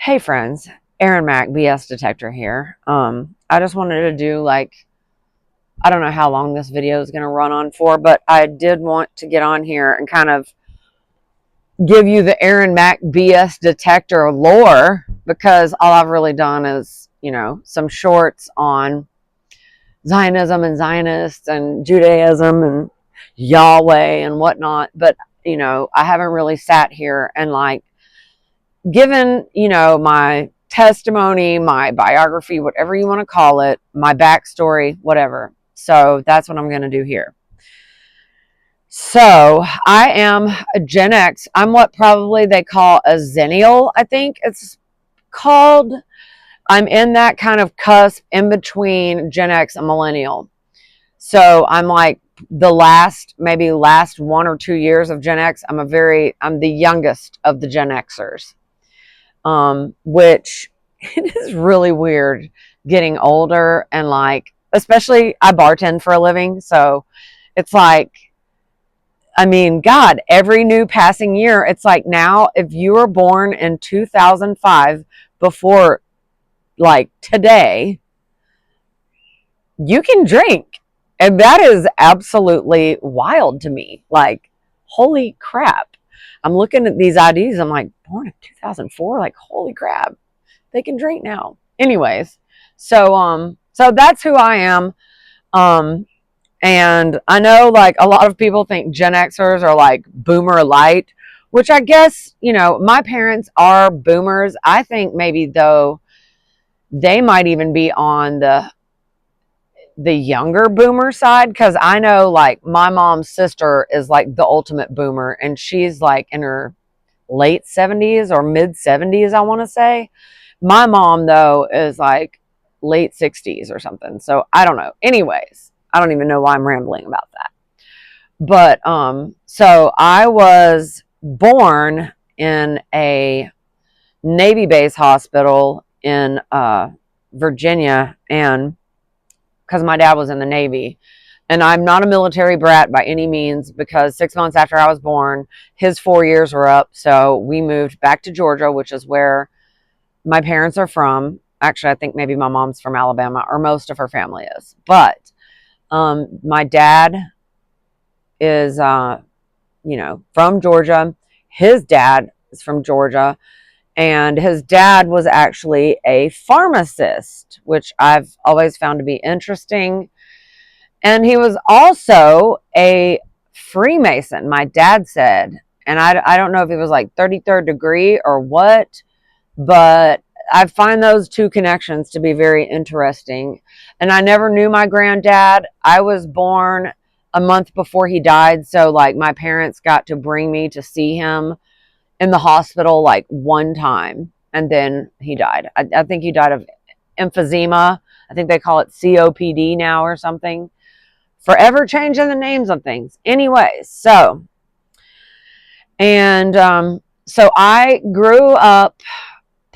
Hey friends, Erin Mac Bs detector here. I just wanted to do I don't know how long this video is going to run on for, but I did want to get on here and kind of give you the Erin Mac Bs detector lore, because all I've really done is, some shorts on Zionism and Zionists and Judaism and Yahweh and whatnot. But, I haven't really sat here and given, my testimony, my biography, whatever you want to call it, my backstory, whatever. So that's what I'm going to do here. So I am a Gen X. I'm what probably they call a Zennial, I think it's called. I'm in that kind of cusp in between Gen X and Millennial. So I'm like maybe last 1 or 2 years of Gen X. I'm the youngest of the Gen Xers. Which it is really weird getting older and especially I bartend for a living. So it's God, every new passing year, it's like now if you were born in 2005 before today, you can drink. And that is absolutely wild to me. Holy crap. I'm looking at these IDs. I'm like, born in 2004. Holy crap, they can drink now. Anyways, so that's who I am. And I know a lot of people think Gen Xers are boomer light, which I guess, my parents are boomers. I think maybe though they might even be on the younger boomer side, because I know my mom's sister is the ultimate boomer, and she's in her late 70s or mid 70s, I want to say. My mom though is late 60s or something, so I don't know. Anyways, I don't even know why I'm rambling about that. But so I was born in a Navy base hospital in Virginia, and because my dad was in the Navy. And I'm not a military brat by any means, because 6 months after I was born, his 4 years were up. So we moved back to Georgia, which is where my parents are from. Actually, I think maybe my mom's from Alabama, or most of her family is. But my dad is, from Georgia. His dad is from Georgia. And his dad was actually a pharmacist, which I've always found to be interesting. And he was also a Freemason, my dad said. And I don't know if he was 33rd degree or what, but I find those two connections to be very interesting. And I never knew my granddad. I was born a month before he died. So my parents got to bring me to see him in the hospital one time, and then he died. I think he died of emphysema. I think they call it COPD now or something. Forever changing the names of things. Anyways, so I grew up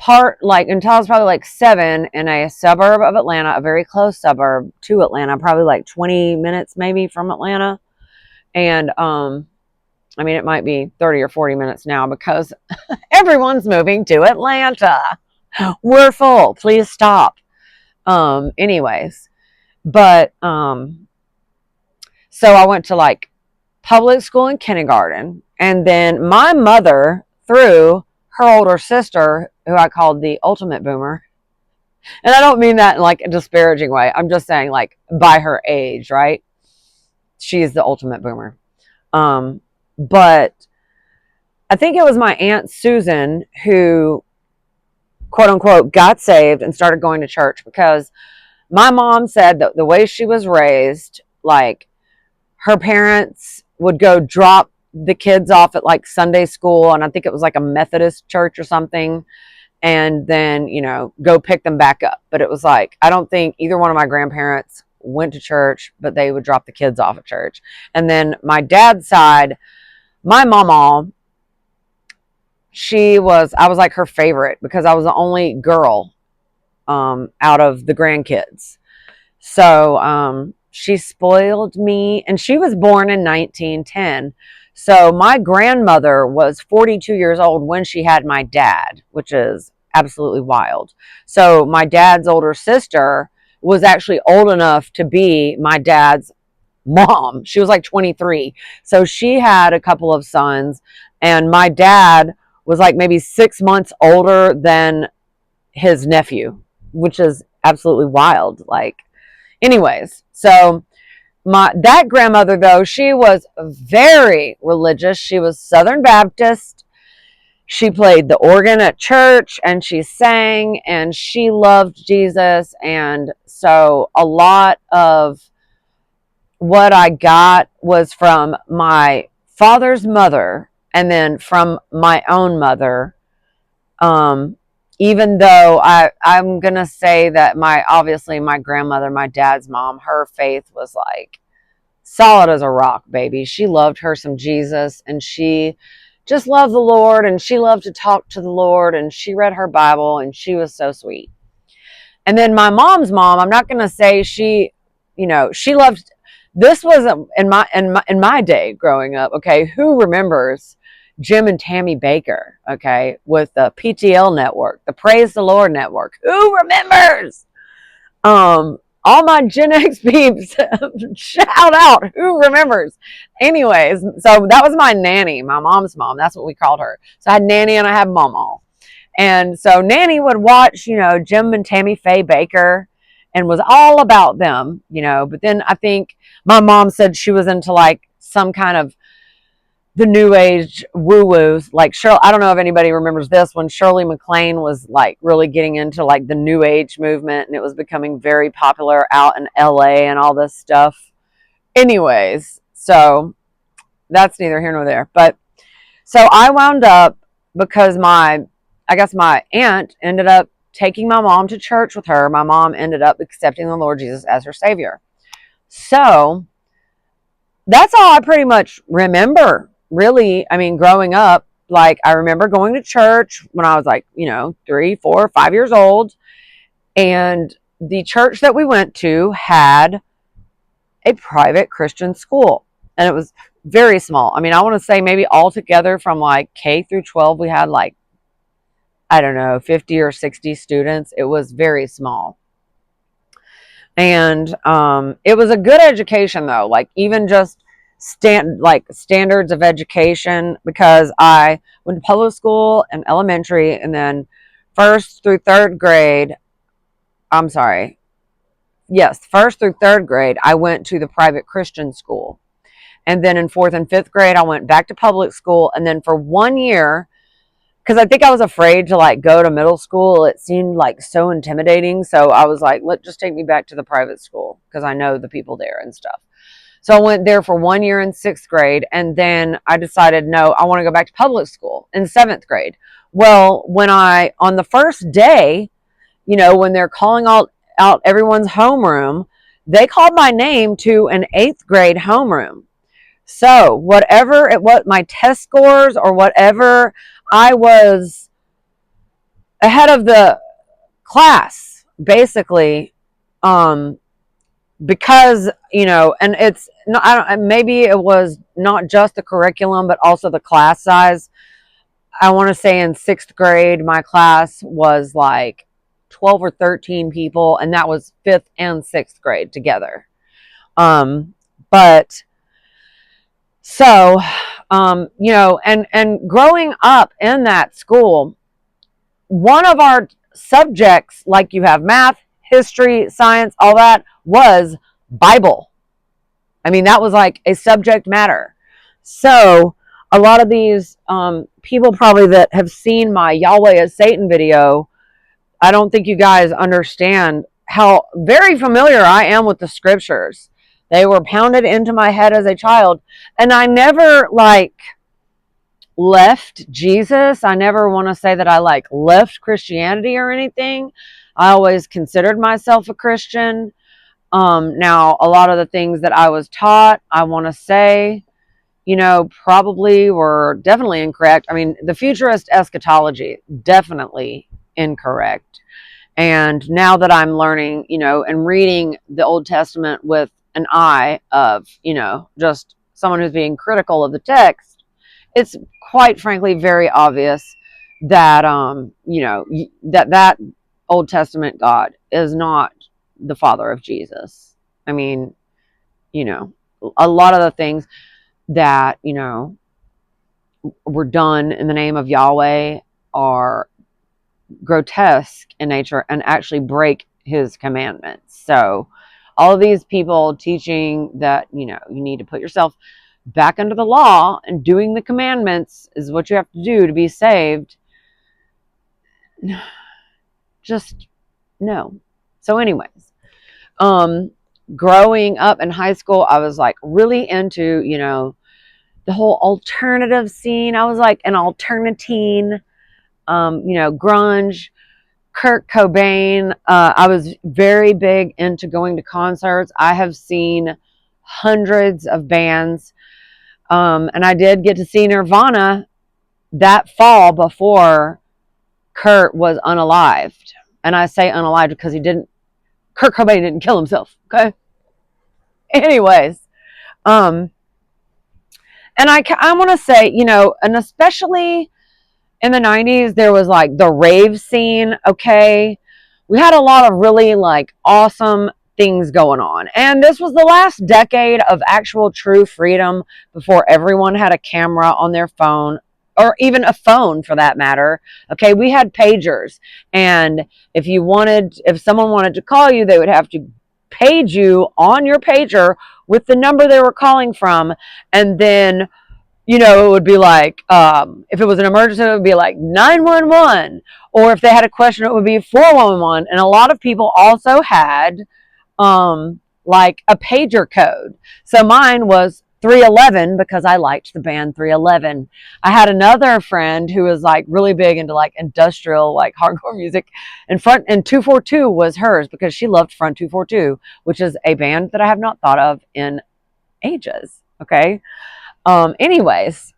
until I was probably 7 in a suburb of Atlanta, a very close suburb to Atlanta, probably 20 minutes maybe from Atlanta. And it might be 30 or 40 minutes now, because everyone's moving to Atlanta. We're full. Please stop. Anyways, but so I went to public school and kindergarten, and then my mother, through her older sister, who I called the ultimate boomer, and I don't mean that in a disparaging way. I'm just saying by her age, right? She's the ultimate boomer. But I think it was my Aunt Susan who, quote unquote, got saved and started going to church, because my mom said that the way she was raised, her parents would go drop the kids off at Sunday school, and I think it was a Methodist church or something, and then, go pick them back up. But it was I don't think either one of my grandparents went to church, but they would drop the kids off at church. And then my dad's side, my mama, I was her favorite, because I was the only girl out of the grandkids. So she spoiled me, and she was born in 1910. So my grandmother was 42 years old when she had my dad, which is absolutely wild. So my dad's older sister was actually old enough to be my dad's mom. She was like 23. So she had a couple of sons, and my dad was like maybe 6 months older than his nephew, which is absolutely wild. Like, anyways, so my that grandmother though, she was very religious. She was Southern Baptist. She played the organ at church and she sang and she loved Jesus. And so a lot of what I got was from my father's mother and then from my own mother. Um, Even though I'm gonna say that obviously my grandmother, my dad's mom, her faith was like solid as a rock, baby. She loved her some Jesus and she just loved the Lord and she loved to talk to the Lord and she read her Bible and she was so sweet. And then my mom's mom, I'm not going to say she, she loved, this wasn't in my day growing up. Okay. Who remembers Jim and Tammy Baker? Okay. With the PTL network, the Praise the Lord network. Who remembers? All my Gen X peeps, shout out. Who remembers? Anyways, so that was my nanny, my mom's mom. That's what we called her. So I had nanny and I had mama. And so nanny would watch, Jim and Tammy Faye Baker and was all about them, But then I think my mom said she was into like some kind of the new age woo-woos. Like I don't know if anybody remembers this, when Shirley MacLaine was like really getting into like the new age movement and it was becoming very popular out in LA and all this stuff. Anyways, so that's neither here nor there. But so I wound up, because I guess my aunt ended up taking my mom to church with her. My mom ended up accepting the Lord Jesus as her Savior. So that's all I pretty much remember, really. I mean, growing up, like I remember going to church when I was like, 3, 4, 5 years old. And the church that we went to had a private Christian school. And it was very small. I mean, I want to say maybe altogether from like K through 12, we had like, I don't know, 50 or 60 students. It was very small. And it was a good education though, like even just standards of education, because I went to public school and elementary, and then first through third grade, first through third grade, I went to the private Christian school. And then in fourth and fifth grade, I went back to public school. And then for 1 year, because I think I was afraid to like go to middle school. It seemed like so intimidating. So I was like, just take me back to the private school because I know the people there and stuff. So I went there for 1 year in sixth grade. And then I decided, no, I want to go back to public school in seventh grade. Well, on the first day, when they're calling out everyone's homeroom, they called my name to an eighth grade homeroom. So whatever my test scores or whatever, I was ahead of the class, basically, because, and it's not, maybe it was not just the curriculum, but also the class size. I want to say in sixth grade, my class was like 12 or 13 people, and that was fifth and sixth grade together. But so, and growing up in that school, one of our subjects, like you have math, history, science, all that, was Bible. I mean, that was like a subject matter. So a lot of these people probably that have seen my Yahweh is Satan video, I don't think you guys understand how very familiar I am with the scriptures. They were pounded into my head as a child. And I never left Jesus. I never want to say that I left Christianity or anything. I always considered myself a Christian. Now, a lot of the things that I was taught, I want to say, probably were definitely incorrect. I mean, the futurist eschatology, definitely incorrect. And now that I'm learning, and reading the Old Testament with an eye of, just someone who's being critical of the text, it's quite frankly very obvious that that Old Testament God is not the father of Jesus. I mean, a lot of the things that were done in the name of Yahweh are grotesque in nature and actually break his commandments. So all of these people teaching that you need to put yourself back under the law and doing the commandments is what you have to do to be saved, just no. So anyways, growing up in high school, I was like really into the whole alternative scene. I was like an alternatine, grunge, Kurt Cobain. I was very big into going to concerts. I have seen hundreds of bands, and I did get to see Nirvana that fall before Kurt was unalived. And I say unalived because Kurt Cobain didn't kill himself. Okay. Anyways, um, and I want to say, and especially in the 90s, there was like the rave scene. Okay. We had a lot of really like awesome things going on. And this was the last decade of actual true freedom before everyone had a camera on their phone, or even a phone for that matter. Okay. We had pagers. And if someone wanted to call you, they would have to page you on your pager with the number they were calling from. And then it would be like, if it was an emergency, it would be like 911. Or if they had a question, it would be 411. And a lot of people also had like a pager code. So mine was 311 because I liked the band 311. I had another friend who was like really big into like industrial, like hardcore music, and 242 was hers because she loved Front 242, which is a band that I have not thought of in ages. Okay. Anyways,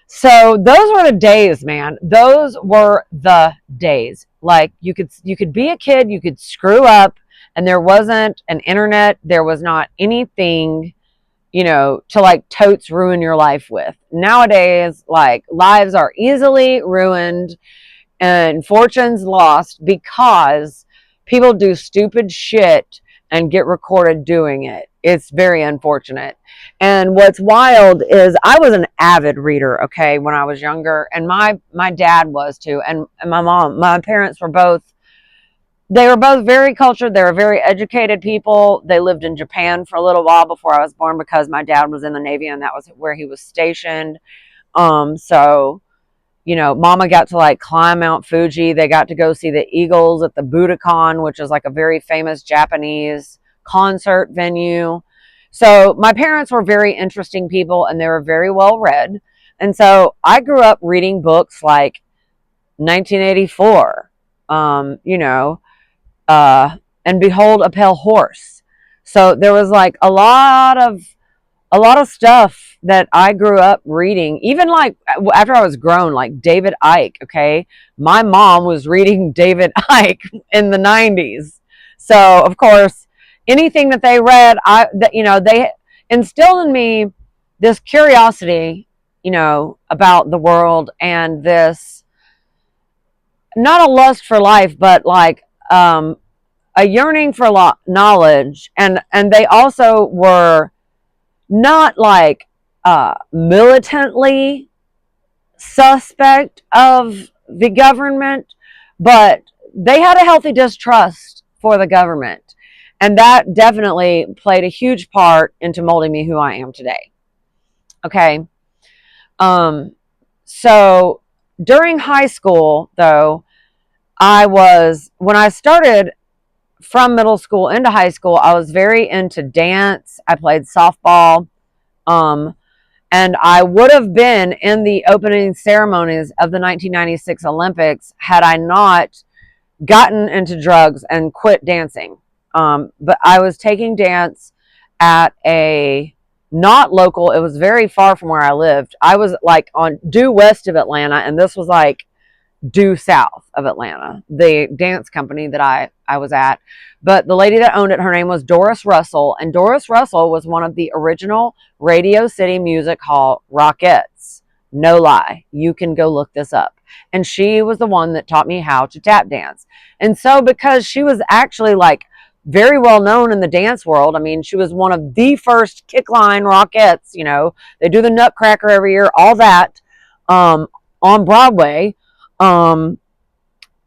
so those were the days, man. Those were the days. Like you could be a kid, you could screw up, and there wasn't an internet, there was not anything, to like totes ruin your life with. Nowadays, like lives are easily ruined and fortunes lost because people do stupid shit and get recorded doing it. It's very unfortunate. And what's wild is I was an avid reader, okay, when I was younger, and my dad was too, and my mom. My parents were both very cultured. They were very educated people. They lived in Japan for a little while before I was born because my dad was in the Navy and that was where he was stationed. So Mama got to like climb Mount Fuji. They got to go see the Eagles at the Budokan, which is like a very famous Japanese concert venue. So my parents were very interesting people and they were very well read. And so I grew up reading books like 1984, and Behold a Pale Horse. So there was like a lot of stuff that I grew up reading, even like after I was grown, like David Icke. Okay. My mom was reading David Icke in the 90s. So of course, anything that they read, they instilled in me this curiosity, about the world and this, not a lust for life, but like, a yearning for knowledge. And they also were not like militantly suspect of the government, but they had a healthy distrust for the government. And that definitely played a huge part into molding me who I am today. Okay. So during high school, though, when I started from middle school into high school, I was very into dance. I played softball. And I would have been in the opening ceremonies of the 1996 Olympics had I not gotten into drugs and quit dancing. But I was taking dance at a not local, it was very far from where I lived. I was like on due west of Atlanta, and this was like due south of Atlanta, the dance company that I was at. But the lady that owned it, her name was Doris Russell, and Doris Russell was one of the original Radio City Music Hall Rockettes No lie. You can go look this up. And she was the one that taught me how to tap dance. And so because she was actually like very well known in the dance world, I mean, she was one of the first kickline rockettes, you know, they do the Nutcracker every year, all that, um, on Broadway. Um,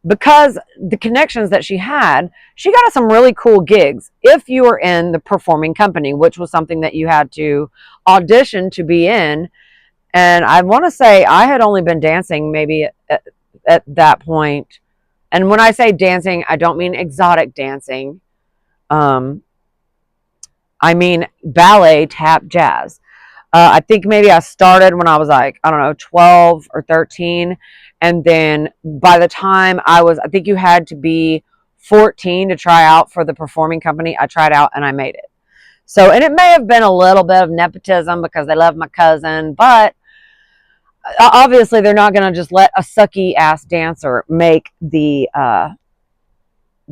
because the connections that she got us some really cool gigs if you were in the performing company, which was something that you had to audition to be in. And I want to say I had only been dancing maybe at that point. And when I say dancing, I don't mean exotic dancing. Um, I mean ballet, tap, jazz. I think maybe I started when I was like, I don't know, 12 or 13. And then by the time I think you had to be 14 to try out for the performing company. I tried out and I made it. So, and it may have been a little bit of nepotism because they love my cousin, but obviously they're not going to just let a sucky ass dancer make the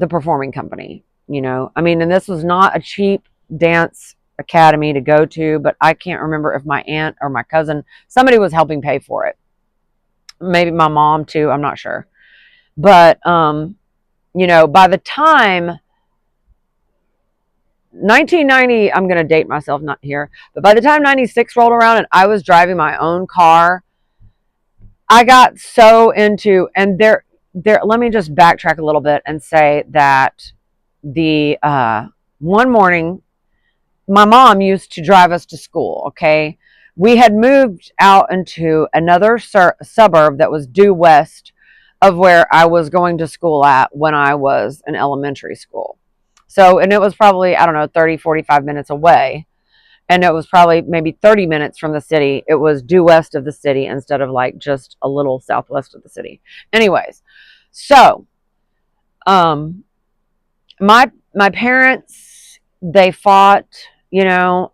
performing company, you know. I mean, and this was not a cheap dance academy to go to, but I can't remember if my aunt or my cousin, somebody was helping pay for it. Maybe my mom too, I'm not sure. But you know, by the time 1990, I'm going to date myself not here, but by the time 96 rolled around and I was driving my own car, I got so into, and there let me just backtrack a little bit and say that the one morning my mom used to drive us to school, okay? We had moved out into another suburb that was due west of where I was going to school at when I was in elementary school. So, and it was probably, I don't know, 30, 45 minutes away. And it was probably maybe 30 minutes from the city. It was due west of the city instead of like just a little southwest of the city. Anyways, so my parents, they fought, you know,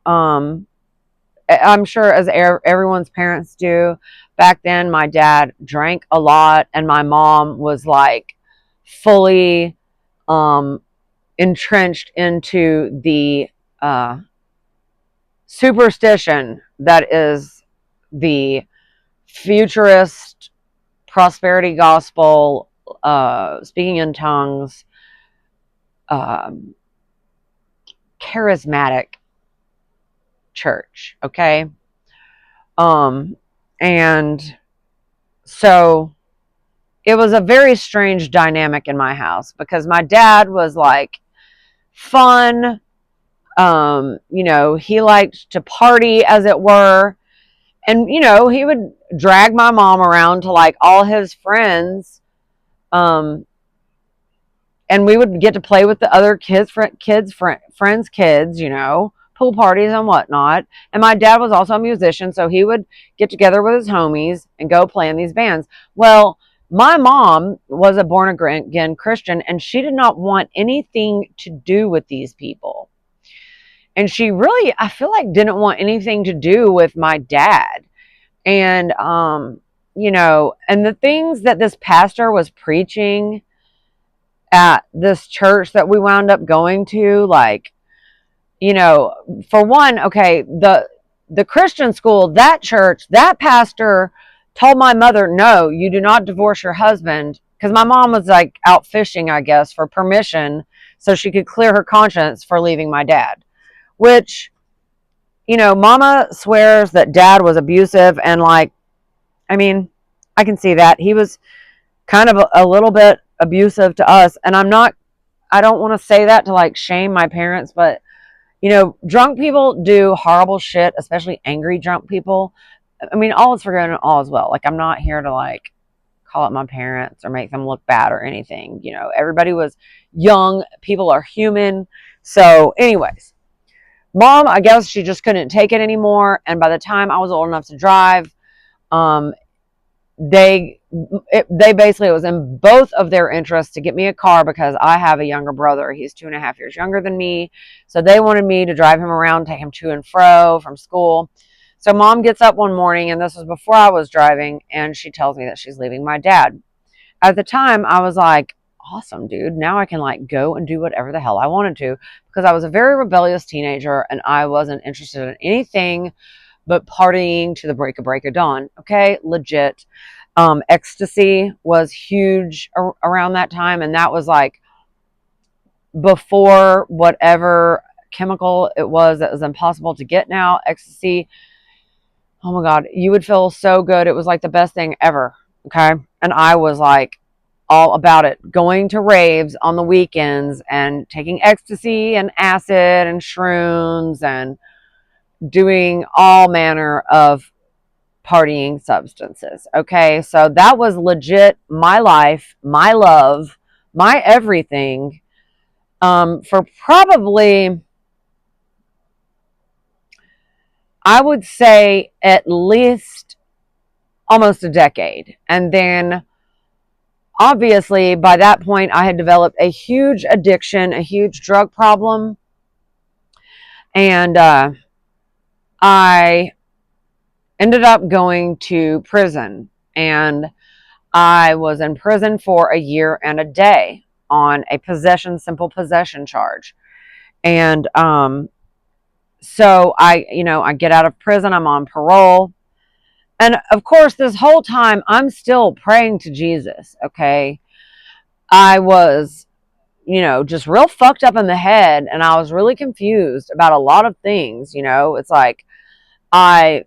I'm sure as everyone's parents do. Back then my dad drank a lot and my mom was like fully entrenched into the superstition that is the futurist prosperity gospel, speaking in tongues, um, charismatic church. Okay. And so it was a very strange dynamic in my house because my dad was like fun. You know, he liked to party, as it were. And, you know, he would drag my mom around to like all his friends. Um, and we would get to play with the other friends' kids, you know, pool parties and whatnot. And my dad was also a musician, so he would get together with his homies and go play in these bands. Well, my mom was a born again Christian, and she did not want anything to do with these people. And she really, I feel like, didn't want anything to do with my dad. And, you know, and the things that this pastor was preaching at this church that we wound up going to, like, you know, for one, okay, the Christian school, that church, that pastor told my mother, no, you do not divorce your husband, because my mom was like out fishing, I guess, for permission so she could clear her conscience for leaving my dad. Which, you know, mama swears that dad was abusive, and like, I mean, I can see that he was kind of a little bit abusive to us. And I don't want to say that to like shame my parents, but you know, drunk people do horrible shit, especially angry drunk people. I mean, all is forgiven, all is well. Like, I'm not here to like call out my parents or make them look bad or anything. You know, everybody was young, people are human. So anyways, mom, I guess she just couldn't take it anymore. And by the time I was old enough to drive, um, they basically, it was in both of their interests to get me a car because I have a younger brother. He's 2.5 years younger than me. So they wanted me to drive him around, take him to and fro from school. So mom gets up one morning, and this was before I was driving, and she tells me that she's leaving my dad. At the time, I was like, awesome, dude. Now I can like go and do whatever the hell I wanted to, because I was a very rebellious teenager and I wasn't interested in anything but partying to the break of dawn. Okay, legit. Ecstasy was huge around that time, and that was like before whatever chemical it was that was impossible to get now. Ecstasy, oh my God, you would feel so good. It was like the best thing ever. Okay. And I was like all about it, going to raves on the weekends and taking ecstasy and acid and shrooms and doing all manner of partying substances. Okay. So that was legit my life, my love, my everything, for probably, I would say, at least almost a decade. And then obviously by that point I had developed a huge addiction, a huge drug problem. And I ended up going to prison, and I was in prison for a year and a day on a simple possession charge. And so I get out of prison, I'm on parole. And of course, this whole time I'm still praying to Jesus. Okay. I was, just real fucked up in the head, and I was really confused about a lot of things. It's like, I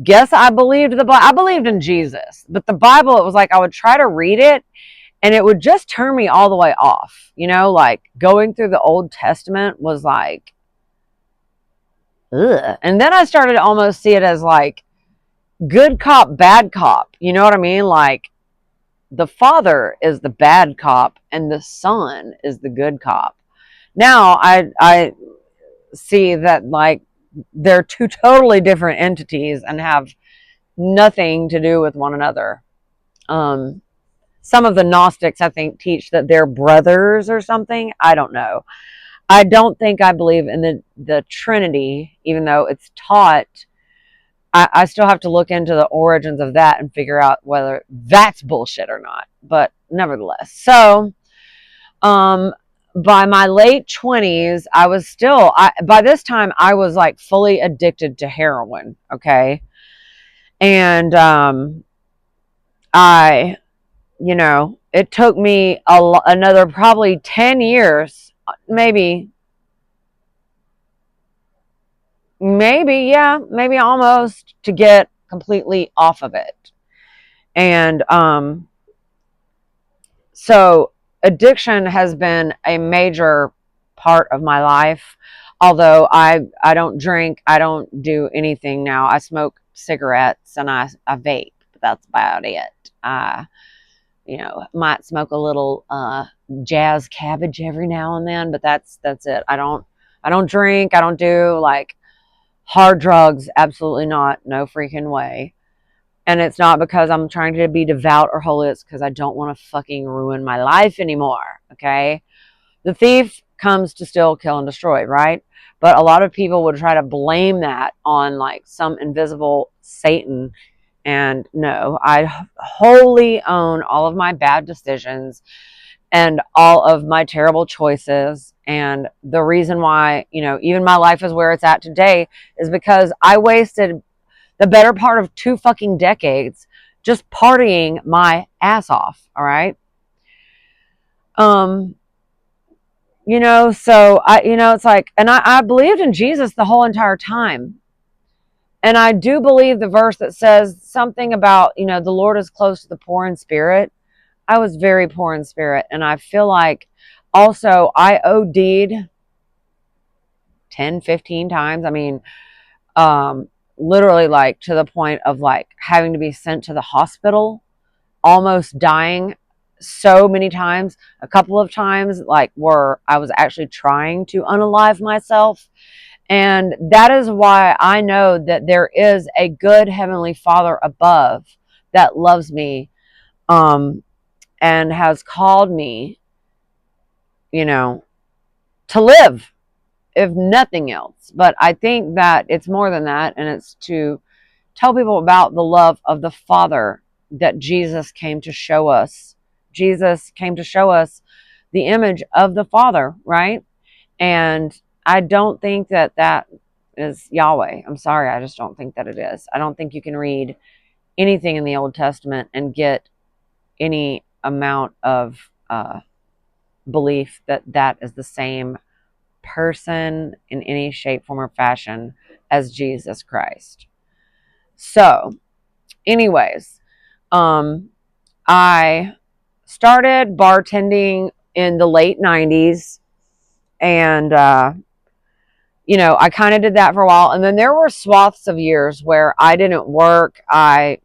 guess I believed I believed in Jesus, but the Bible, it was like I would try to read it and it would just turn me all the way off. Like going through the Old Testament was like, ugh. And then I started to almost see it as like good cop, bad cop. You know what I mean? Like the father is the bad cop and the son is the good cop. Now I see that like they're two totally different entities and have nothing to do with one another. Some of the Gnostics, I think, teach that they're brothers or something. I don't know. I don't think I believe in the Trinity, even though it's taught. I still have to look into the origins of that and figure out whether that's bullshit or not. But nevertheless, so by my late 20s, I was still, by this time, I was like fully addicted to heroin. Okay. And I, it took me another probably 10 years, maybe, yeah, maybe almost, to get completely off of it. And so addiction has been a major part of my life. Although I don't drink, I don't do anything now. I smoke cigarettes and I vape, but that's about it. I, might smoke a little jazz cabbage every now and then, but that's it. I don't drink. I don't do like hard drugs. Absolutely not. No freaking way. And it's not because I'm trying to be devout or holy. It's because I don't want to fucking ruin my life anymore. Okay. The thief comes to steal, kill, and destroy, right? But a lot of people would try to blame that on like some invisible Satan. And no, I wholly own all of my bad decisions and all of my terrible choices. And the reason why, even my life is where it's at today is because I wasted the better part of 2 fucking decades just partying my ass off. All right. So it's like, and I believed in Jesus the whole entire time. And I do believe the verse that says something about, the Lord is close to the poor in spirit. I was very poor in spirit. And I feel like also I OD'd 10, 15 times. I mean, literally like to the point of like having to be sent to the hospital, almost dying so many times. A couple of times like where I was actually trying to unalive myself. And that is why I know that there is a good Heavenly Father above that loves me, and has called me, to live, if nothing else. But I think that it's more than that, and it's to tell people about the love of the Father that Jesus came to show us. Jesus came to show us the image of the Father, right? And I don't think that is Yahweh. I'm sorry, I just don't think that it is. I don't think you can read anything in the Old Testament and get any amount of belief that that is the same person in any shape, form, or fashion as Jesus Christ. So, anyways, I started bartending in the late 90s, and I kind of did that for a while, and then there were swaths of years where I didn't work. I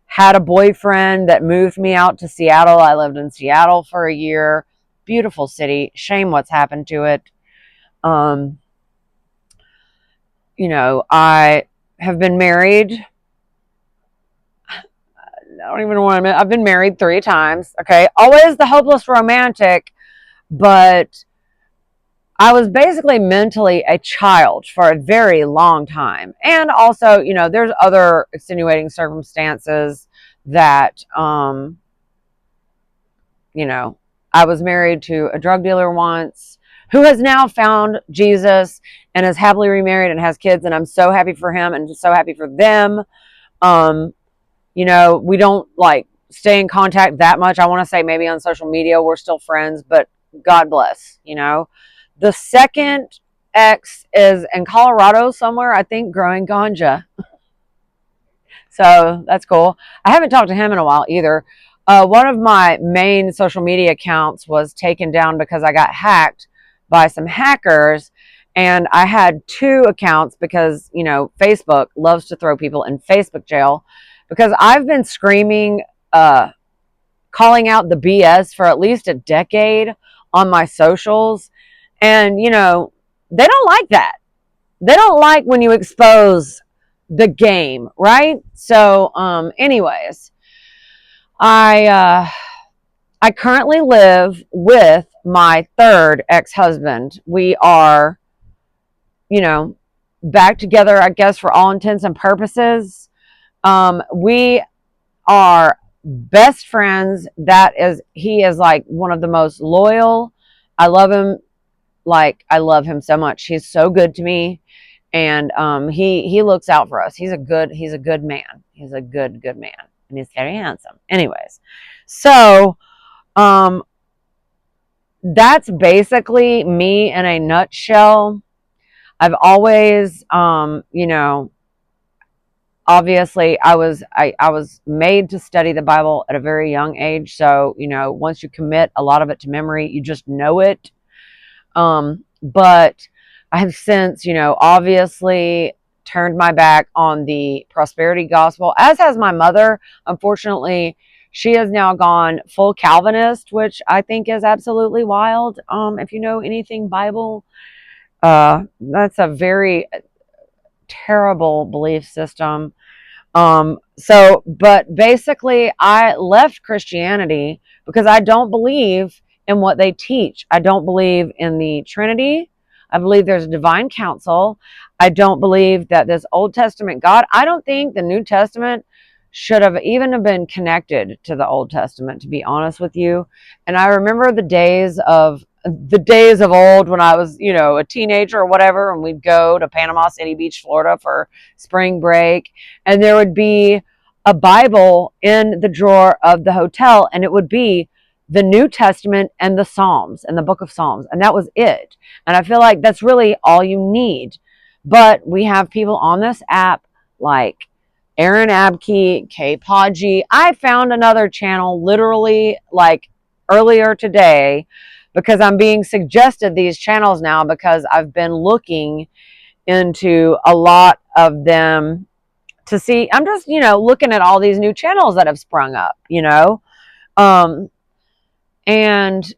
had a boyfriend that moved me out to Seattle. I lived in Seattle for a year. Beautiful city. Shame what's happened to it. I have been married. I don't even want to admit, I've been married 3 times. Okay. Always the hopeless romantic, but I was basically mentally a child for a very long time. And also, there's other extenuating circumstances that, I was married to a drug dealer once who has now found Jesus and is happily remarried and has kids. And I'm so happy for him and so happy for them. We don't stay in contact that much. I want to say maybe on social media we're still friends, but God bless. The second ex is in Colorado somewhere, I think, growing ganja. So that's cool. I haven't talked to him in a while either. One of my main social media accounts was taken down because I got hacked by some hackers. And I had 2 accounts because, Facebook loves to throw people in Facebook jail, because I've been screaming, calling out the BS for at least a decade on my socials. And, they don't like that. They don't like when you expose the game, right? So, anyways, I currently live with my 3rd ex-husband. We are, back together, I guess, for all intents and purposes. We are best friends. He is like one of the most loyal. I love him. I love him so much. He's so good to me. And he looks out for us. He's a good man. He's a good man. And he's very handsome. Anyways, so that's basically me in a nutshell. I've always obviously I was made to study the Bible at a very young age. So, once you commit a lot of it to memory, you just know it. But I have since, obviously turned my back on the prosperity gospel, as has my mother. Unfortunately, she has now gone full Calvinist, which I think is absolutely wild. If you know anything Bible, that's a very terrible belief system. But basically I left Christianity because I don't believe in what they teach. I don't believe in the Trinity. I believe there's a divine counsel. I don't believe that this Old Testament God, I don't think the New Testament should have even been connected to the Old Testament, to be honest with you. And I remember the days of old when I was, a teenager or whatever, and we'd go to Panama City Beach, Florida for spring break, and there would be a Bible in the drawer of the hotel, and it would be the New Testament and the Psalms and the book of Psalms, and that was it. And I feel like that's really all you need. But we have people on this app like Erin Mac Bs, K Podgy. I found another channel literally earlier today, because I'm being suggested these channels now because I've been looking into a lot of them to see. I'm just, looking at all these new channels that have sprung up, and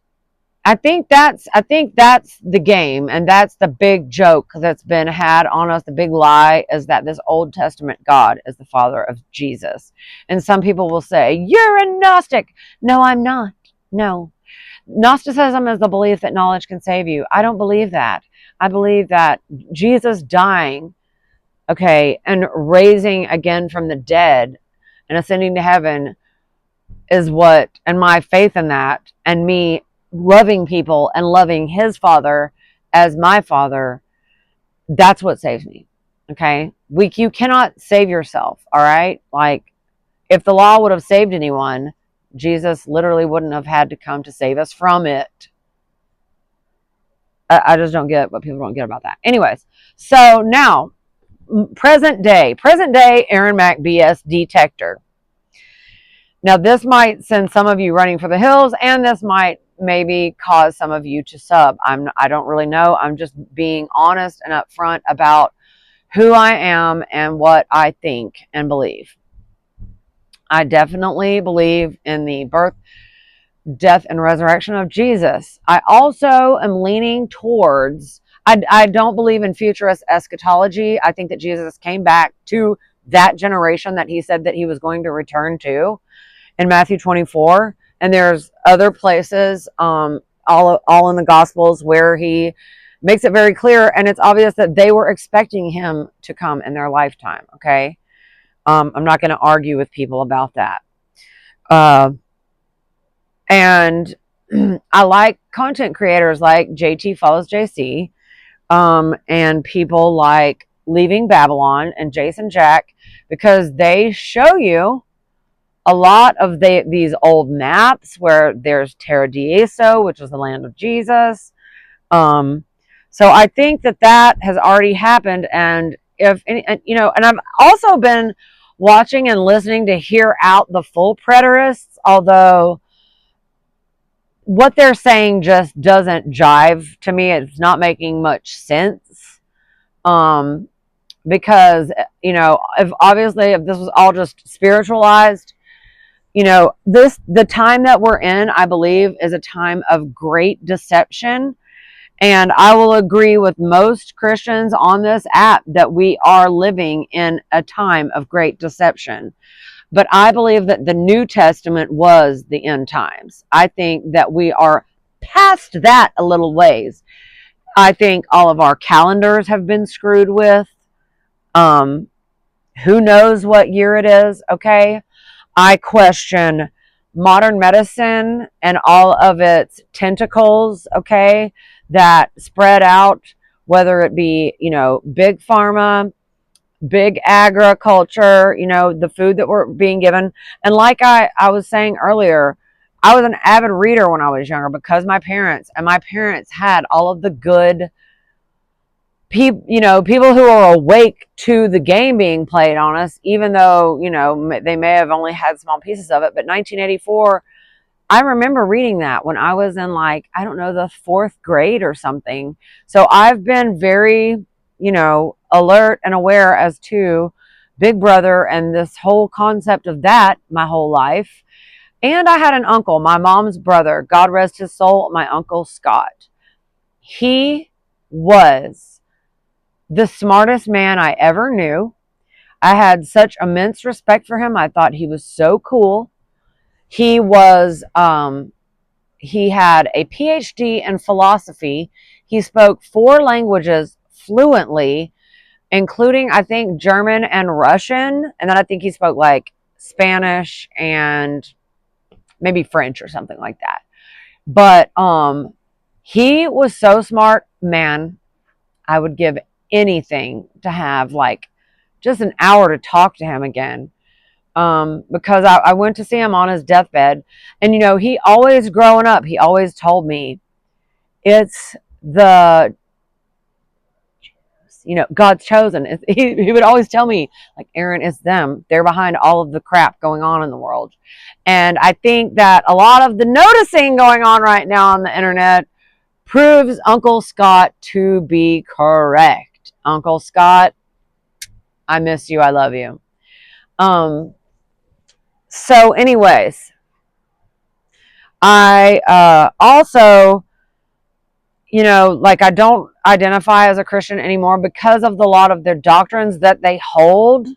I think that's the game, and that's the big joke that's been had on us. The big lie is that this Old Testament God is the father of Jesus. And some people will say, "You're a Gnostic." No, I'm not. No. Gnosticism is the belief that knowledge can save you. I don't believe that. I believe that Jesus dying, and raising again from the dead and ascending to heaven is what, and my faith in that, and me loving people and loving his father as my father, That's what saves me. Okay. You cannot save yourself. All right. Like, if the law would have saved anyone, Jesus literally wouldn't have had to come to save us from it. I just don't get what people don't get about that. Anyways, so now, present day Erin Mac Bs detector. Now, this might send some of you running for the hills, and this might maybe cause some of you to sub. I don't really know. I'm just being honest and upfront about who I am and what I think and believe. I definitely believe in the birth, death, and resurrection of Jesus. I also am leaning towards, I don't believe in futurist eschatology. I think that Jesus came back to that generation that he said that he was going to return to in Matthew 24. And there's other places, all in the Gospels, where he makes it very clear, and it's obvious that they were expecting him to come in their lifetime. Okay. I'm not going to argue with people about that. And I like content creators like JT Follows JC, and people like Leaving Babylon and Jason Jack, because they show you a lot of these old maps where there's Terra Eso, which is the land of Jesus. So I think that has already happened. And if any, and I've also been watching and listening to hear out the full preterists, although what they're saying just doesn't jive to me. It's not making much sense. Because, if this was all just spiritualized, the time that we're in, I believe, is a time of great deception. And I will agree with most Christians on this app that we are living in a time of great deception. But I believe that the New Testament was the end times. I think that we are past that a little ways. I think all of our calendars have been screwed with. Who knows what year it is, okay? I question modern medicine and all of its tentacles, okay, that spread out, whether it be, big pharma, big agriculture, the food that we're being given. And like I was saying earlier, I was an avid reader when I was younger because my parents had all of the good people who are awake to the game being played on us, even though, they may have only had small pieces of it. But 1984, I remember reading that when I was in, like, I don't know, the 4th grade or something. So I've been very, alert and aware as to Big Brother and this whole concept of that my whole life. And I had an uncle, my mom's brother, God rest his soul, my Uncle Scott. He was the smartest man I ever knew. I had such immense respect for him. I thought he was so cool. He had a PhD in philosophy. He spoke 4 languages fluently, including, I think, German and Russian. And then I think he spoke like Spanish and maybe French or something like that. But he was so smart, man. I would give anything to have like just an hour to talk to him again. Because I went to see him on his deathbed, and he always, growing up, he always told me it's the God's chosen. He would always tell me, like, Erin, it's them. They're behind all of the crap going on in the world. And I think that a lot of the noticing going on right now on the internet proves Uncle Scott to be correct. Uncle Scott, I miss you. I love you. So anyways, I also, like, I don't identify as a Christian anymore because of the lot of their doctrines that they hold.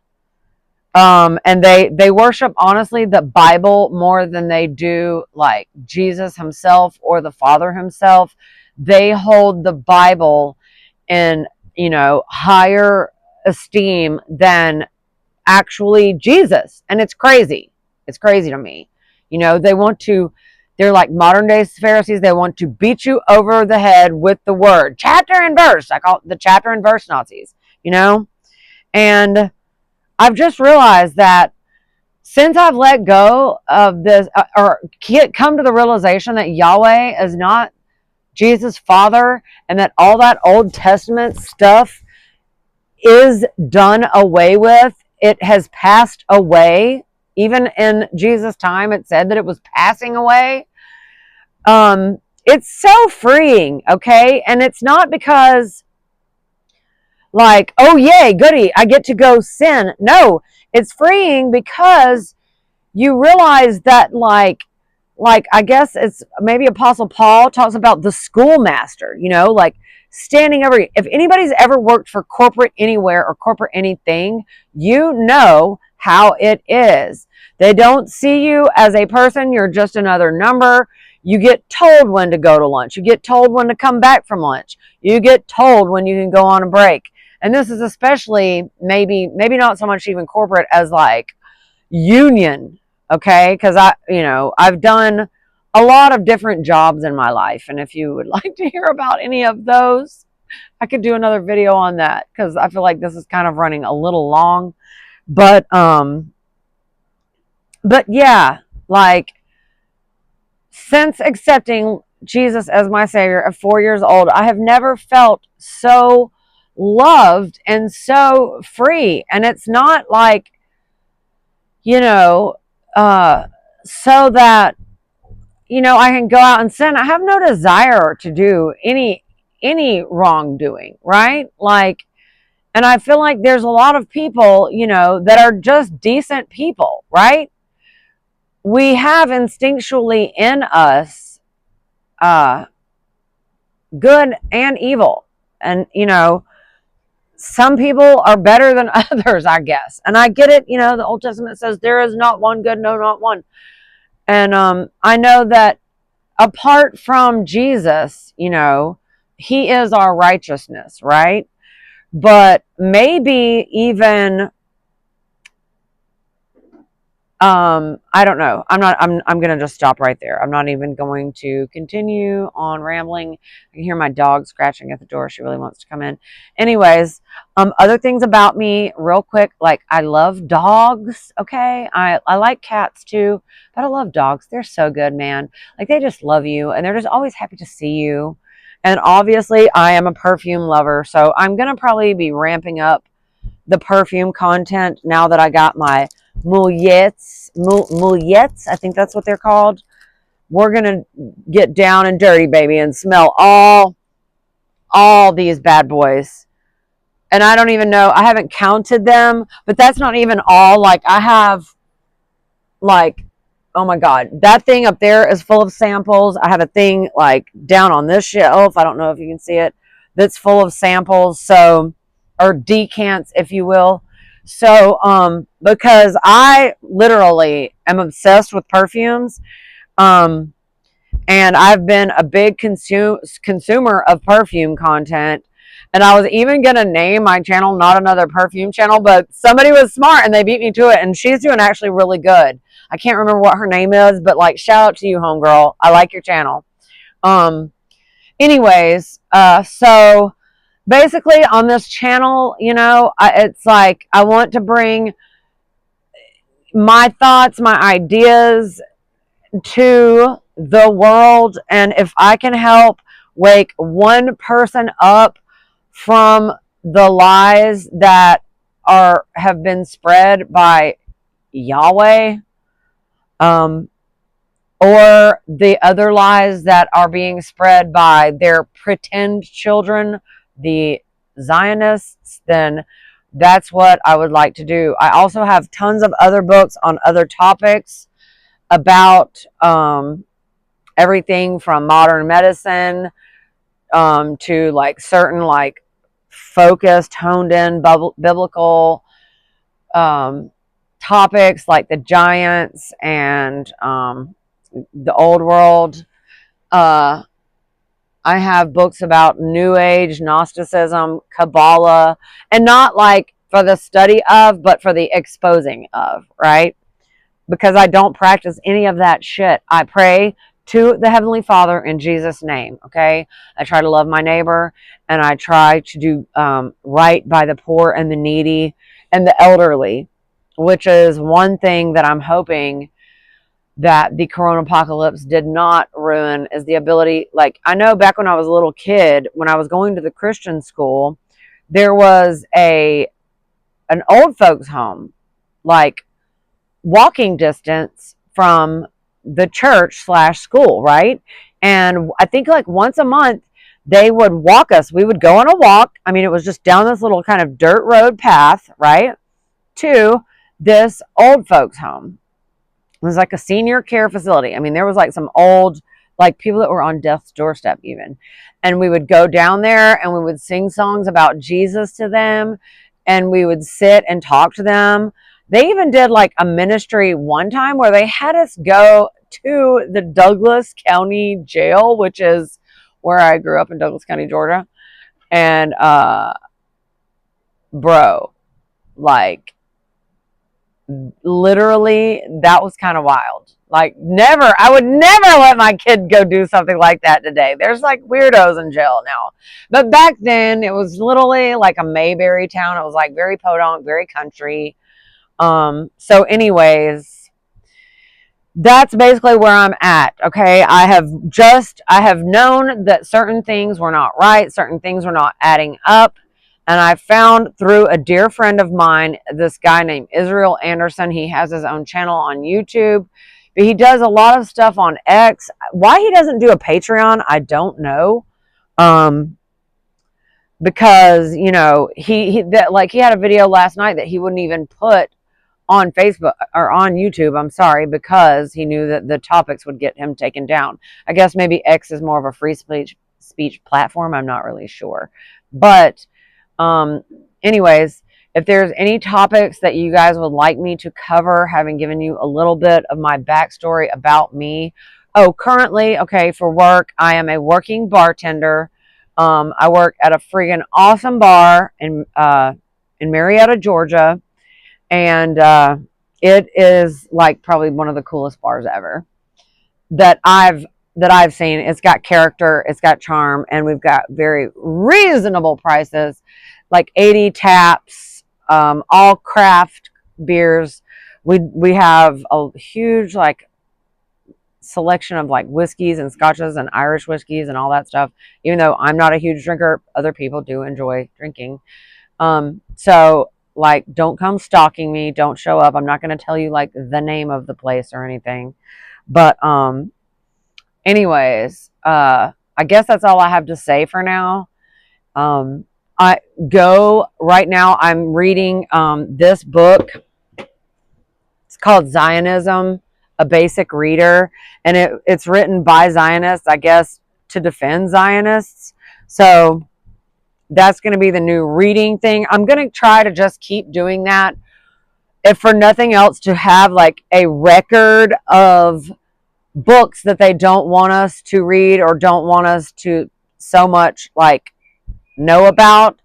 And they worship, honestly, the Bible more than they do like Jesus himself or the Father himself. They hold the Bible in, higher esteem than actually Jesus. And it's crazy. It's crazy to me. They want to They're like modern day Pharisees. They want to beat you over the head with the word, chapter and verse. I call it the chapter and verse Nazis, you know? And I've just realized that since I've let go of this, or come to the realization that Yahweh is not Jesus' Father, and that all that Old Testament stuff is done away with, it has passed away. Even in Jesus' time, it said that it was passing away. It's so freeing, okay? And it's not because, like, oh, yay, goody, I get to go sin. No, it's freeing because you realize that, like I guess it's maybe Apostle Paul talks about the schoolmaster, you know, like standing over. If anybody's ever worked for corporate anywhere or corporate anything, you know how it is. They don't see you as a person. You're just another number. You get told when to go to lunch. You get told when to come back from lunch. You get told when you can go on a break. And this is especially maybe not so much even corporate as like union. Okay. Cause I've done a lot of different jobs in my life. And if you would like to hear about any of those, I could do another video on that. Cause I feel like this is kind of running a little long, but yeah, like since accepting Jesus as my Savior at 4 years old, I have never felt so loved and so free. And it's not like, so that, I can go out and sin. I have no desire to do any wrongdoing, right? Like, and I feel like there's a lot of people, that are just decent people, right? We have instinctually in us good and evil. And, some people are better than others, I guess. And I get it. The Old Testament says there is not one good, no, not one. And I know that apart from Jesus, he is our righteousness, right? But maybe even I don't know. I'm going to just stop right there. I'm not even going to continue on rambling. I can hear my dog scratching at the door. She really wants to come in. Anyways, other things about me real quick. Like I love dogs. Okay. I like cats too, but I love dogs. They're so good, man. Like they just love you and they're just always happy to see you. And obviously I am a perfume lover. So I'm going to probably be ramping up the perfume content now that I got my mouillettes, I think that's what they're called. We're gonna get down and dirty, baby, and smell all these bad boys. And I don't even know, I haven't counted them, but that's not even all. Like I have, like, oh my God, that thing up there is full of samples. I have a thing like down on this shelf, I don't know if you can see it, that's full of samples. So, or decants, if you will. So, because I literally am obsessed with perfumes, and I've been a big consumer of perfume content. And I was even going to name my channel Not Another Perfume Channel, but somebody was smart and they beat me to it. And she's doing actually really good. I can't remember what her name is, but like, shout out to you, homegirl. I like your channel. Anyways, so basically on this channel, it's like I want to bring my thoughts, my ideas to the world. And if I can help wake one person up from the lies that have been spread by Yahweh, or the other lies that are being spread by their pretend children, the Zionists, then that's what I would like to do. I also have tons of other books on other topics about everything from modern medicine to like certain like focused, honed in biblical topics like the giants and the old world. I have books about New Age, Gnosticism, Kabbalah, and not like for the study of, but for the exposing of, right? Because I don't practice any of that shit. I pray to the Heavenly Father in Jesus' name, okay? I try to love my neighbor, and I try to do right by the poor and the needy and the elderly, which is one thing that I'm hoping that the corona apocalypse did not ruin, is the ability. Like, I know back when I was a little kid, when I was going to the Christian school, there was an old folks home, like walking distance from the church slash school, right? And I think like once a month they would walk us. We would go on a walk. I mean, it was just down this little kind of dirt road path, right, to this old folks home. It was like a senior care facility. I mean, there was like some old, like people that were on death's doorstep even. And we would go down there and we would sing songs about Jesus to them, and we would sit and talk to them. They even did like a ministry one time where they had us go to the Douglas County Jail, which is where I grew up, in Douglas County, Georgia. And bro, like, literally, that was kind of wild. Like, never, I would never let my kid go do something like that today. There's like weirdos in jail now. But back then, it was literally like a Mayberry town. It was like very podunk, very country. So anyways, that's basically where I'm at. Okay. I have known that certain things were not right. Certain things were not adding up. And I found through a dear friend of mine, this guy named Israel Anderson. He has his own channel on YouTube, but he does a lot of stuff on X. Why he doesn't do a Patreon, I don't know. Because, you know, he had a video last night that he wouldn't even put on Facebook or on YouTube, I'm sorry, because he knew that the topics would get him taken down. I guess maybe X is more of a free speech platform. I'm not really sure. But anyways, if there's any topics that you guys would like me to cover, having given you a little bit of my backstory about me. Oh, currently, okay, for work, I am a working bartender. I work at a friggin' awesome bar in Marietta, Georgia. And it is like probably one of the coolest bars ever that I've seen. It's got character, it's got charm, and we've got very reasonable prices, like 80 taps, all craft beers. We have a huge like selection of like whiskeys and scotches and Irish whiskeys and all that stuff. Even though I'm not a huge drinker, other people do enjoy drinking. So like, don't come stalking me. Don't show up. I'm not going to tell you like the name of the place or anything. But anyways, I guess that's all I have to say for now. I go right now. I'm reading this book. It's called Zionism, A Basic Reader, and it's written by Zionists, I guess, to defend Zionists. So that's going to be the new reading thing. I'm going to try to just keep doing that, if for nothing else, to have like a record of books that they don't want us to read or don't want us to so much like know about.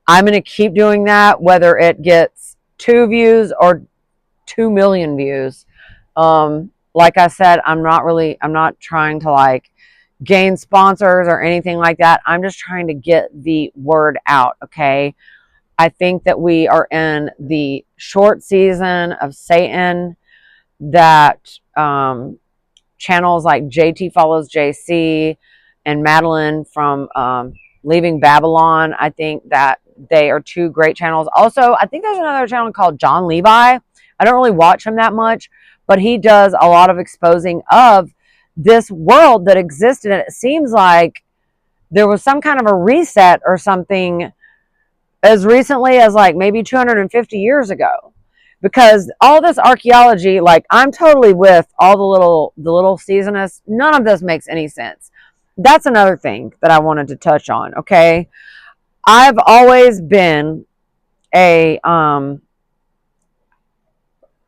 I'm going to keep doing that, whether it gets 2 views or 2 million views. Like I said, I'm not trying to like gain sponsors or anything like that. I'm just trying to get the word out. Okay. I think that we are in the short season of Satan, that channels like JT Follows JC and Madeline from Leaving Babylon, I think that they are 2 great channels. Also, I think there's another channel called John Levi. I don't really watch him that much, but he does a lot of exposing of this world that existed. And it seems like there was some kind of a reset or something as recently as like maybe 250 years ago. Because all this archaeology, like, I'm totally with all the little seasonists. None of this makes any sense. That's another thing that I wanted to touch on. Okay. I've always been a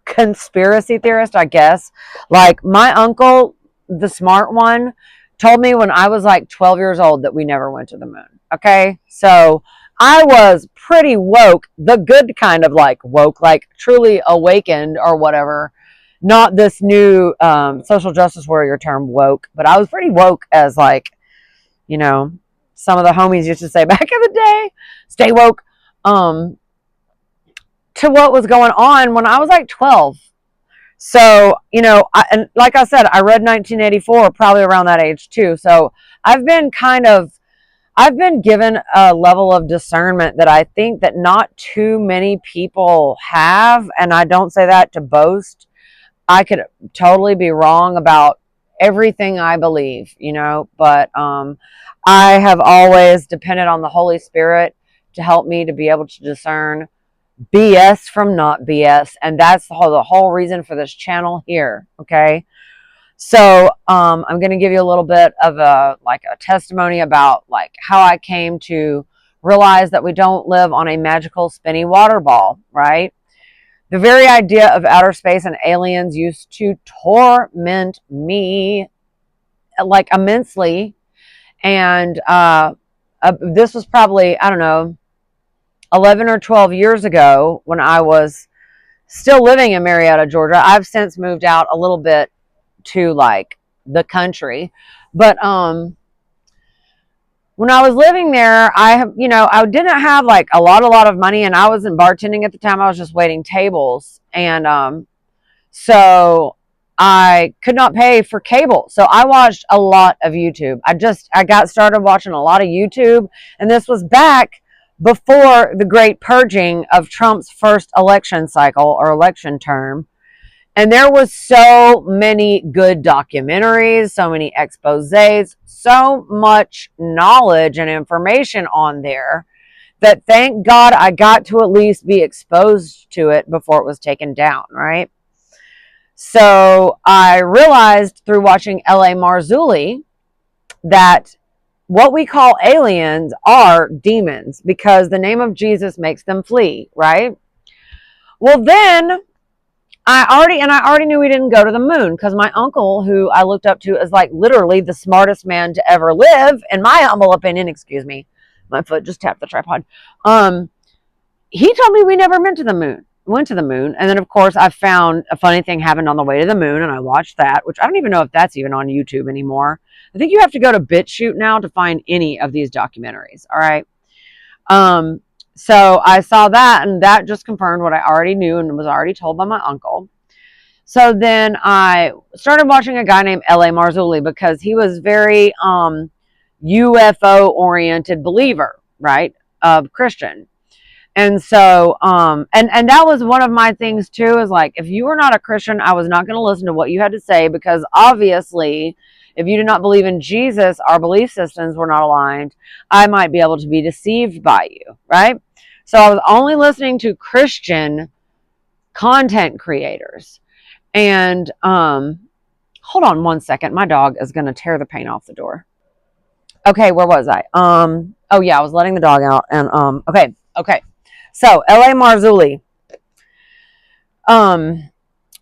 conspiracy theorist, I guess. Like, my uncle, the smart one, told me when I was like 12 years old that we never went to the moon. Okay. So I was pretty woke, the good kind of like woke, like truly awakened or whatever, not this new social justice warrior term woke, but I was pretty woke as like, you know, some of the homies used to say back in the day, stay woke, to what was going on when I was like 12. So, and like I said, I read 1984 probably around that age too. So I've been I've been given a level of discernment that I think that not too many people have. And I don't say that to boast. I could totally be wrong about everything I believe, but I have always depended on the Holy Spirit to help me to be able to discern BS from not BS. And that's the whole reason for this channel here. Okay. So I'm going to give you a little bit of a testimony about like how I came to realize that we don't live on a magical spinny water ball, right? The very idea of outer space and aliens used to torment me like immensely. And this was probably, I don't know, 11 or 12 years ago when I was still living in Marietta, Georgia. I've since moved out a little bit to like the country. But when I was living there, I didn't have like a lot of money, and I wasn't bartending at the time. I was just waiting tables. And so I could not pay for cable. So I watched a lot of YouTube. I got started watching a lot of YouTube, and this was back before the great purging of Trump's first election cycle or election term. And there was so many good documentaries, so many exposés, so much knowledge and information on there that thank God I got to at least be exposed to it before it was taken down, right? So I realized through watching L.A. Marzulli that what we call aliens are demons because the name of Jesus makes them flee, right? Well, then I already knew we didn't go to the moon because my uncle, who I looked up to as like literally the smartest man to ever live, in my humble opinion, excuse me, my foot just tapped the tripod. He told me we never went to the moon. And then of course I found a funny thing happened on the way to the moon, and I watched that, which I don't even know if that's even on YouTube anymore. I think you have to go to BitChute now to find any of these documentaries. All right. So I saw that, and that just confirmed what I already knew and was already told by my uncle. So then I started watching a guy named L.A. Marzulli because he was very UFO oriented believer, right? Christian. And so, and that was one of my things too, is like, if you were not a Christian, I was not going to listen to what you had to say, because obviously if you do not believe in Jesus, our belief systems were not aligned. I might be able to be deceived by you, right? So I was only listening to Christian content creators. And hold on one second. My dog is going to tear the paint off the door. Okay, where was I? Oh yeah, I was letting the dog out. And okay. So L.A. Marzulli,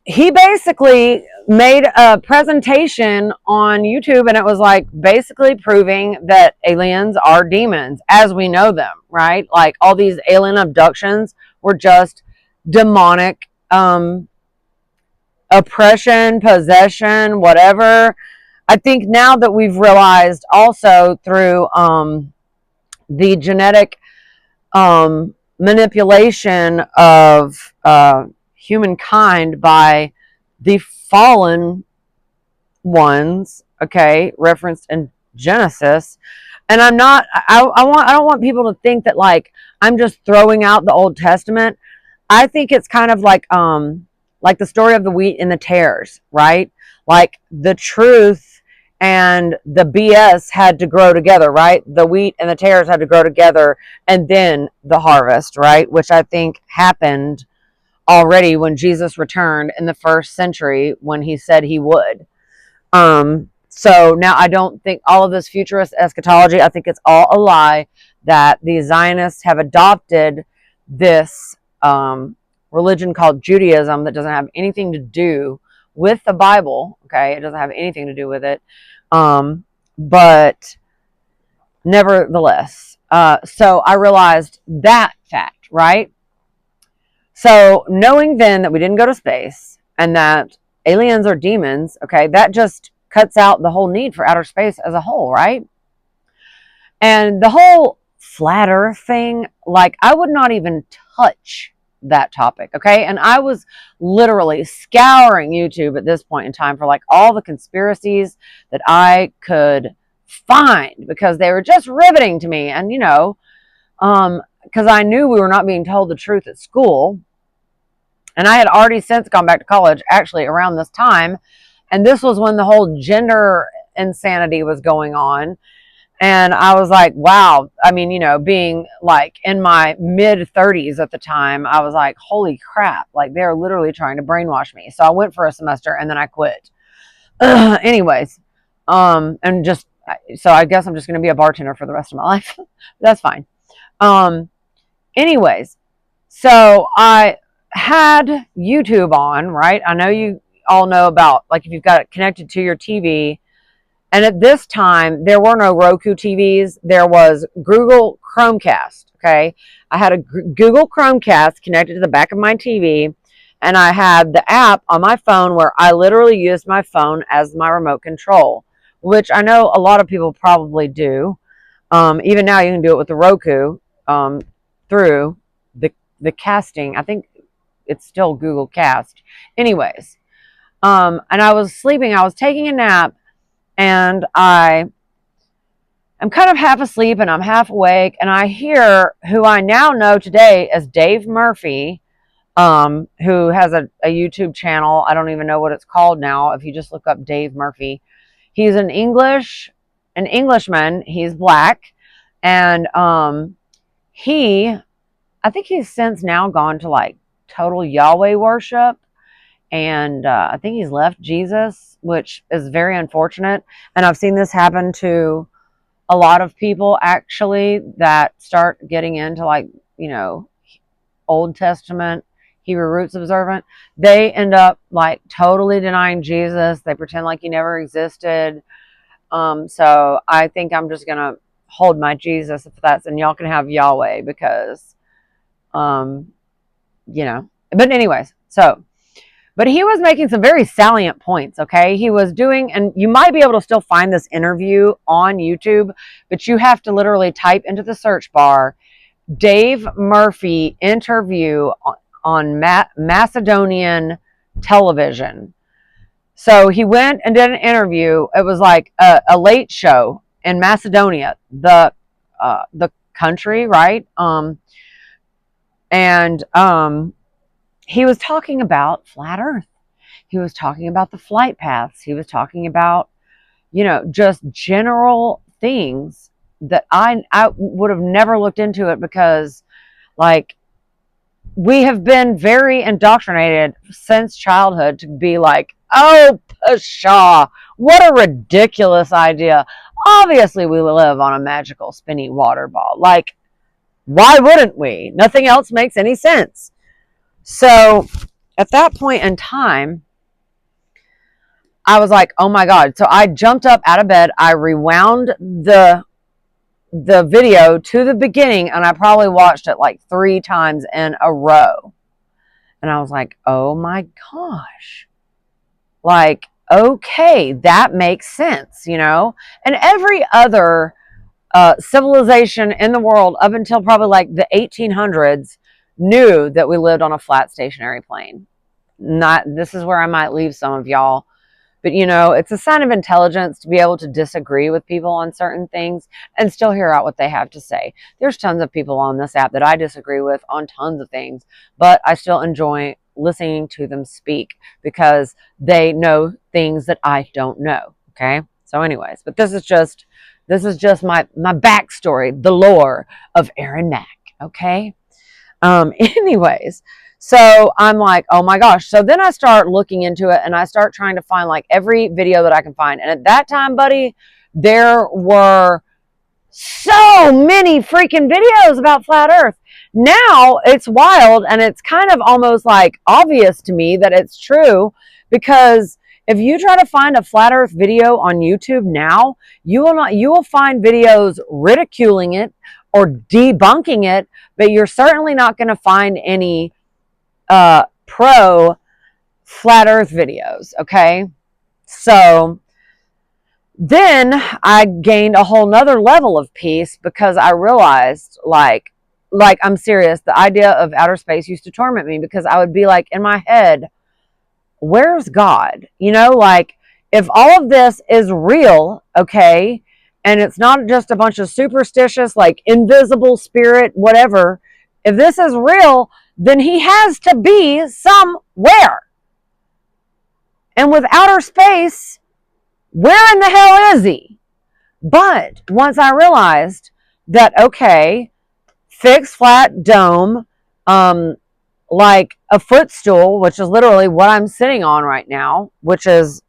he basically made a presentation on YouTube, and it was like basically proving that aliens are demons as we know them, right? Like all these alien abductions were just demonic oppression, possession, whatever. I think now that we've realized also through the genetic manipulation of humankind by the fallen ones, okay, referenced in Genesis. And I don't want people to think that like I'm just throwing out the Old Testament. I think it's kind of like the story of the wheat and the tares, right? Like the truth and the BS had to grow together, right? The wheat and the tares had to grow together, and then the harvest, right? Which I think happened already when Jesus returned in the first century when he said he would. So now I don't think all of this futurist eschatology, I think it's all a lie, that the Zionists have adopted this religion called Judaism that doesn't have anything to do with the Bible. Okay, it doesn't have anything to do with it. But nevertheless, so I realized that fact, right? So knowing then that we didn't go to space, and that aliens or demons, okay, that just cuts out the whole need for outer space as a whole, right? And the whole flat earth thing, like, I would not even touch that topic, okay? And I was literally scouring YouTube at this point in time for like all the conspiracies that I could find because they were just riveting to me. And, because I knew we were not being told the truth at school. And I had already since gone back to college, actually around this time. And this was when the whole gender insanity was going on. And I was like, wow. I mean, being like in my mid 30s at the time, I was like, holy crap. Like, they're literally trying to brainwash me. So I went for a semester and then I quit. Anyways, and just, so I guess I'm just going to be a bartender for the rest of my life. That's fine. Anyways, so I had YouTube on, right? I know you all know about, like, if you've got it connected to your TV. And at this time, there were no Roku TVs. There was Google Chromecast, okay? I had a Google Chromecast connected to the back of my TV, and I had the app on my phone where I literally used my phone as my remote control, which I know a lot of people probably do. Even now, you can do it with the Roku through the casting. I think it's still Google Cast. Anyways, and I was sleeping. I was taking a nap. And I'm kind of half asleep and I'm half awake, and I hear who I now know today as Dave Murphy, who has a YouTube channel. I don't even know what it's called now. If you just look up Dave Murphy, he's an Englishman. He's black, and I think he's since now gone to like total Yahweh worship. And I think he's left Jesus, which is very unfortunate. And I've seen this happen to a lot of people, actually, that start getting into, like, Old Testament, Hebrew roots observant. They end up like totally denying Jesus. They pretend like he never existed. So I think I'm just going to hold my Jesus, if that's, and y'all can have Yahweh because, but anyways, but he was making some very salient points, okay? He was doing, and you might be able to still find this interview on YouTube, but you have to literally type into the search bar, Dave Murphy interview on Macedonian television. So he went and did an interview. It was like a late show in Macedonia, the country, right? He was talking about flat earth. He was talking about the flight paths. He was talking about, just general things that I would have never looked into it because, like, we have been very indoctrinated since childhood to be like, oh, pshaw, what a ridiculous idea. Obviously, we live on a magical spinny water ball. Like, why wouldn't we? Nothing else makes any sense. So at that point in time, I was like, oh my God. So I jumped up out of bed. I rewound the video to the beginning, and I probably watched it like 3 times in a row. And I was like, oh my gosh. Like, okay, that makes sense, And every other civilization in the world up until probably like the 1800s knew that we lived on a flat stationary plane. This is where I might leave some of y'all, but it's a sign of intelligence to be able to disagree with people on certain things and still hear out what they have to say. There's tons of people on this app that I disagree with on tons of things, but I still enjoy listening to them speak because they know things that I don't know. Okay. So anyways, but this is just my backstory, the lore of Erin Mac. Okay. Anyways, so I'm like, oh my gosh. So then I start looking into it and I start trying to find like every video that I can find. And at that time, buddy, there were so many freaking videos about flat earth. Now it's wild and it's kind of almost like obvious to me that it's true, because if you try to find a flat earth video on YouTube now, you will find videos ridiculing it or debunking it, but you're certainly not going to find any pro flat earth videos. Okay. So then I gained a whole nother level of peace because I realized like I'm serious, the idea of outer space used to torment me because I would be like in my head, where's God? You know, like if all of this is real, okay, and it's not just a bunch of superstitious, like invisible spirit, whatever, if this is real, then he has to be somewhere. And with outer space, where in the hell is he? But once I realized that, okay, fixed flat dome, like a footstool, which is literally what I'm sitting on right now, which is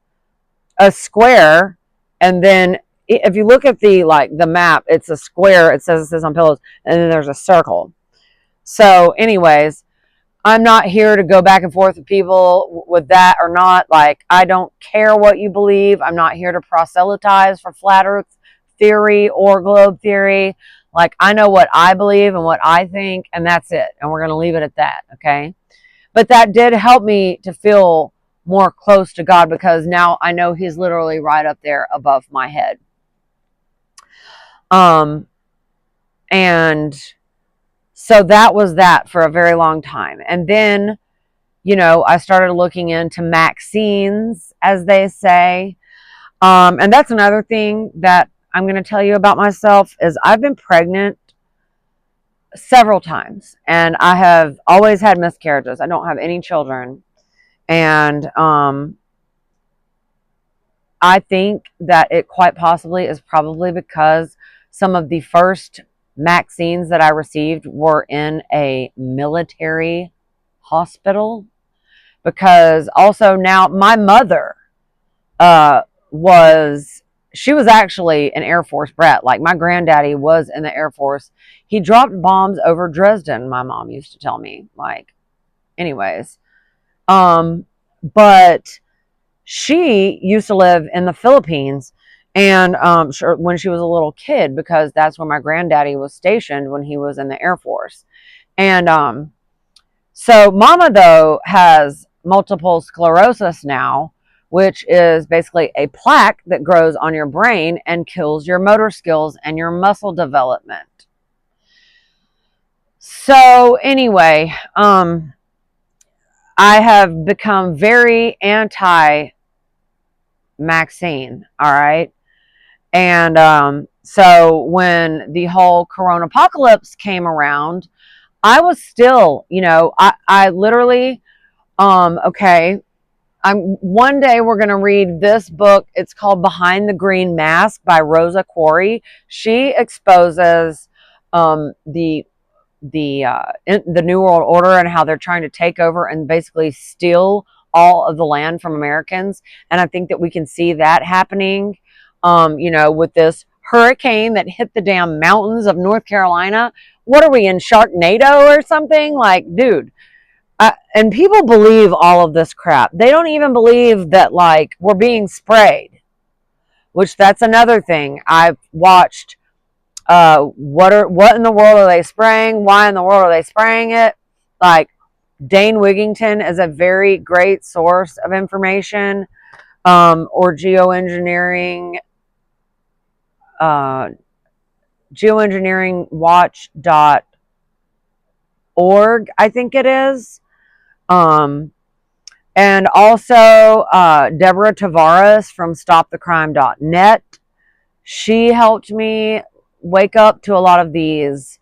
a square, and then if you look at the map, it's a square. It says on pillows, and then there's a circle. So, anyways, I'm not here to go back and forth with people with that or not. Like, I don't care what you believe. I'm not here to proselytize for flat Earth theory or globe theory. Like, I know what I believe and what I think, and that's it. And we're going to leave it at that, okay? But that did help me to feel more close to God because now I know he's literally right up there above my head. And so that was that for a very long time. And then, you know, I started looking into vaccines, as they say. And that's another thing that I'm going to tell you about myself is I've been pregnant several times and I have always had miscarriages. I don't have any children. And I think that it quite possibly is probably because some of the first vaccines that I received were in a military hospital. Because also now my mother she was actually an Air Force brat. Like my granddaddy was in the Air Force. He dropped bombs over Dresden, my mom used to tell me. Like, anyways. But she used to live in the Philippines and when she was a little kid because that's where my granddaddy was stationed when he was in the Air Force. And so mama though has multiple sclerosis now, which is basically a plaque that grows on your brain and kills your motor skills and your muscle development. So anyway, I have become very anti-vaccine, all right? And so when the whole corona apocalypse came around, I was still, you know, I literally, okay, one day we're going to read this book. It's called Behind the Green Mask by Rosa Quarry. She exposes the New World Order and how they're trying to take over and basically steal all of the land from Americans. And I think that we can see that happening, you know, with this hurricane that hit the damn mountains of North Carolina. What are we in, Sharknado or something? Like, dude. And people believe all of this crap. They don't even believe that, like, we're being sprayed, which that's another thing. I've watched what in the world are they spraying? Why in the world are they spraying it? Like, Dane Wigington is a very great source of information, or geoengineering, geoengineeringwatch.org, I think it is. And also Deborah Tavares from stopthecrime.net. She helped me wake up to a lot of these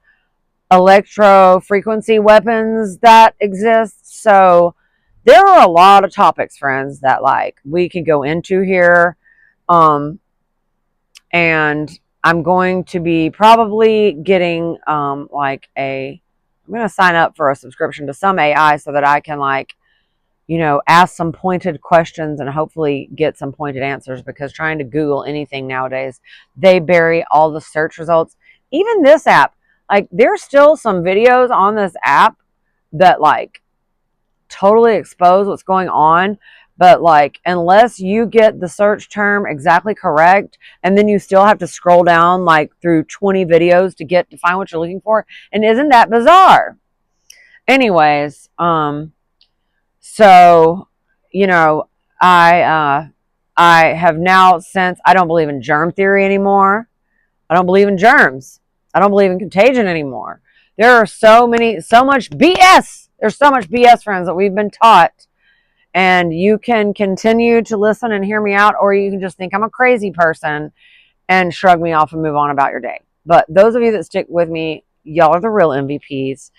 electro frequency weapons that exist. So there are a lot of topics, friends, that like we could go into here. And I'm going to be probably getting I'm going to sign up for a subscription to some AI so that I can, like, you know, ask some pointed questions and hopefully get some pointed answers, because trying to Google anything nowadays, they bury all the search results. Even this app, like, there's still some videos on this app that like totally expose what's going on. But like, unless you get the search term exactly correct, and then you still have to scroll down like through 20 videos to find what you're looking for. And isn't that bizarre? Anyways, so you know, I have now, since I don't believe in germ theory anymore. I don't believe in germs. I don't believe in contagion anymore. There are so much BS. There's so much BS, friends, that we've been taught. And you can continue to listen and hear me out, or you can just think I'm a crazy person and shrug me off and move on about your day. But those of you that stick with me, y'all are the real MVPs,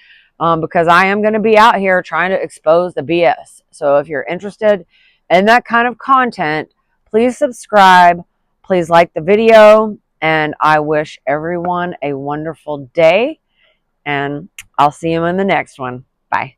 because I am going to be out here trying to expose the BS. So if you're interested in that kind of content, please subscribe. Please like the video. And I wish everyone a wonderful day. And I'll see you in the next one. Bye.